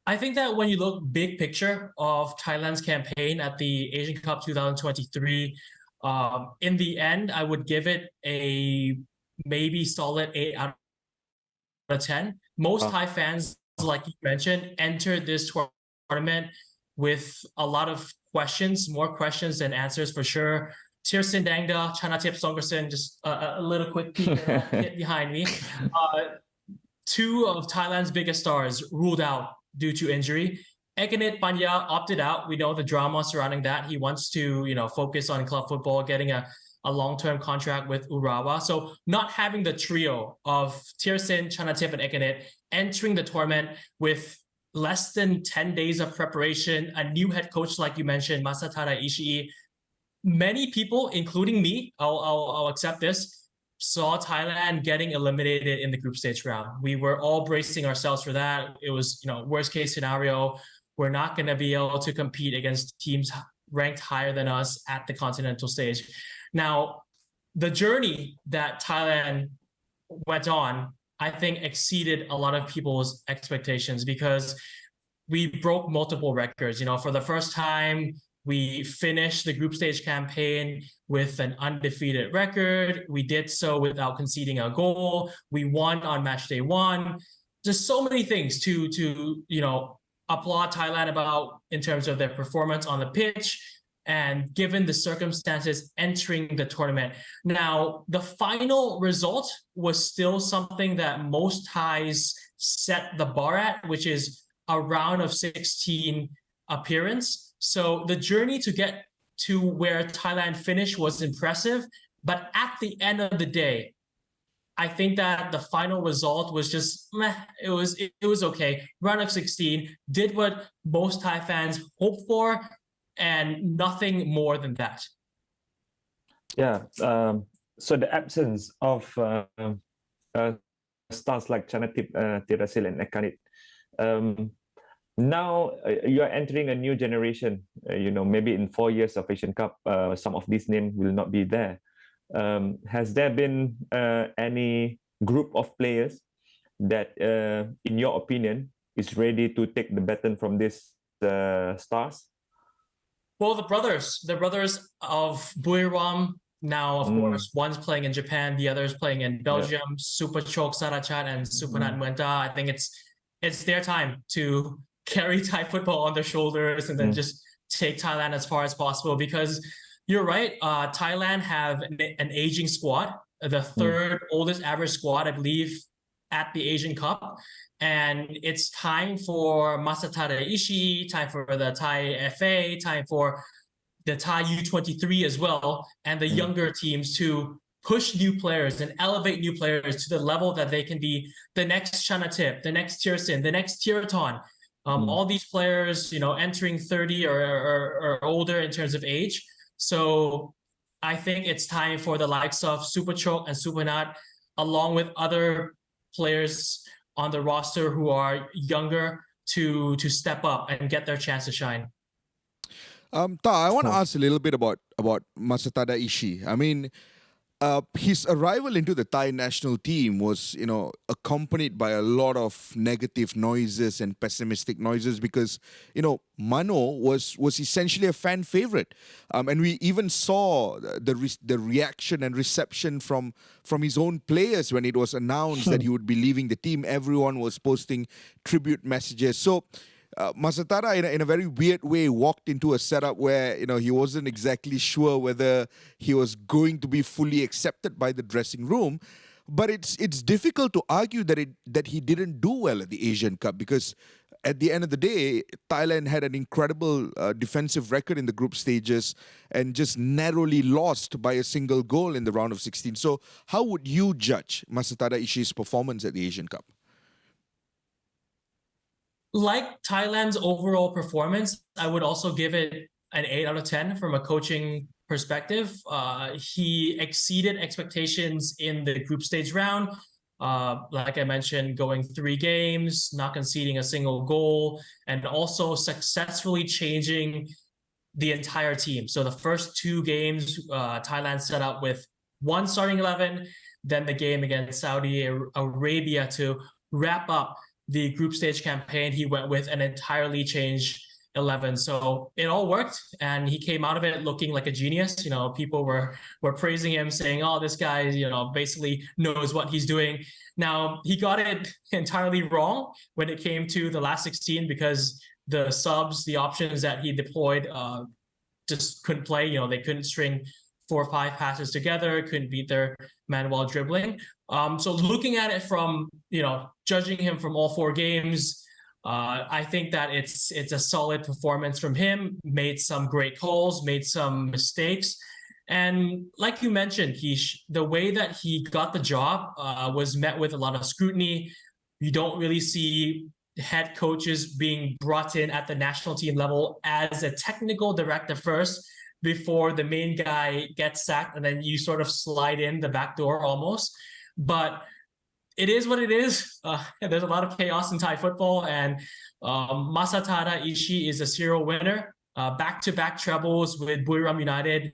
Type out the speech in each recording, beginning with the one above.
I think that when you look big picture of Thailand's campaign at the Asian Cup 2023, in the end, I would give it a maybe solid 8 out of 10. Most Uh, Thai fans, like you mentioned, entered this tournament with a lot of questions, more questions than answers for sure. Tirsin Dangda, Chanatip Songkersen, just a little quick peek hit behind me. Two of Thailand's biggest stars ruled out due to injury. Ekanit Panya opted out. We know the drama surrounding that. He wants to, focus on club football, getting a long-term contract with Urawa. So not having the trio of Tirsin, Chanatip, and Ekanit entering the tournament with less than 10 days of preparation, a new head coach, like you mentioned, Masatada Ishii. Many people, including me, I'll accept this, saw Thailand getting eliminated in the group stage round. We were all bracing ourselves for that. It was, worst case scenario. We're not going to be able to compete against teams ranked higher than us at the continental stage. Now, the journey that Thailand went on, I think, exceeded a lot of people's expectations because we broke multiple records. For the first time, we finished the group stage campaign with an undefeated record. We did so without conceding a goal. We won on match day one. Just so many things to applaud Thailand about in terms of their performance on the pitch and given the circumstances entering the tournament. Now, the final result was still something that most Thais set the bar at, which is a round of 16 appearance. So the journey to get to where Thailand finished was impressive. But at the end of the day, I think that the final result was just meh. It was okay. Round of 16 did what most Thai fans hoped for, and nothing more than that. yeah. So the absence of stars like Chanatip, Tirasil, and Ekanit. Now you are entering a new generation. Maybe in 4 years of Asian Cup, some of these names will not be there. Has there been any group of players that, in your opinion, is ready to take the baton from these stars? Well, the brothers of Buriram, now, of course, one's playing in Japan, the other's playing in Belgium, Super Chok Sarachat and Supanat Muenta. I think it's their time to carry Thai football on their shoulders and then just take Thailand as far as possible, because you're right, Thailand have an aging squad, the third oldest average squad, I believe, at the Asian Cup. And it's time for Masatada Ishii, time for the Thai FA, time for the Thai U23 as well, and the younger teams to push new players and elevate new players to the level that they can be the next Chanatip, the next Tirsin, the next Tiraton. All these players, entering 30 or older in terms of age. So I think it's time for the likes of Supachok and Supanat, along with other players on the roster who are younger, to step up and get their chance to shine. I want to ask a little bit about Masatada Ishii. I mean, his arrival into the Thai national team was, accompanied by a lot of negative noises and pessimistic noises because, Mano was essentially a fan favorite, and we even saw the reaction and reception from his own players when it was announced that he would be leaving the team. Everyone was posting tribute messages. So Masatada, in a very weird way, walked into a setup where he wasn't exactly sure whether he was going to be fully accepted by the dressing room. But it's difficult to argue that he didn't do well at the Asian Cup, because at the end of the day, Thailand had an incredible defensive record in the group stages and just narrowly lost by a single goal in the round of 16. So how would you judge Masatada Ishii's performance at the Asian Cup? Like Thailand's overall performance, I would also give it an 8 out of 10 from a coaching perspective. He exceeded expectations in the group stage round. Like I mentioned, going 3 games, not conceding a single goal, and also successfully changing the entire team. So the first 2 games, Thailand set up with 1 starting 11, then the game against Saudi Arabia to wrap up the group stage campaign, he went with an entirely changed 11. So it all worked, and he came out of it looking like a genius. People were praising him, saying, "Oh, this guy, basically knows what he's doing." Now he got it entirely wrong when it came to the last 16 because the subs, the options that he deployed, just couldn't play. They couldn't string 4 or 5 passes together, couldn't beat their man while dribbling. So looking at it from, judging him from all 4 games, I think that it's a solid performance from him. Made some great calls, made some mistakes, and like you mentioned, the way that he got the job was met with a lot of scrutiny. You don't really see head coaches being brought in at the national team level as a technical director first before the main guy gets sacked, and then you sort of slide in the back door almost. But it is what it is. There's a lot of chaos in Thai football, and Masatada Ishii is a serial winner. Back-to-back trebles with Buriram United.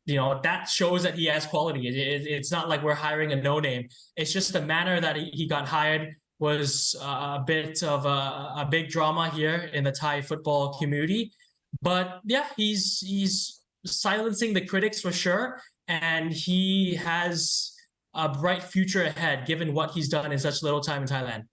That shows that he has quality. It's not like we're hiring a no-name. It's just the manner that he got hired was a bit of a big drama here in the Thai football community. But yeah, he's silencing the critics for sure, and he has a bright future ahead given what he's done in such little time in Thailand.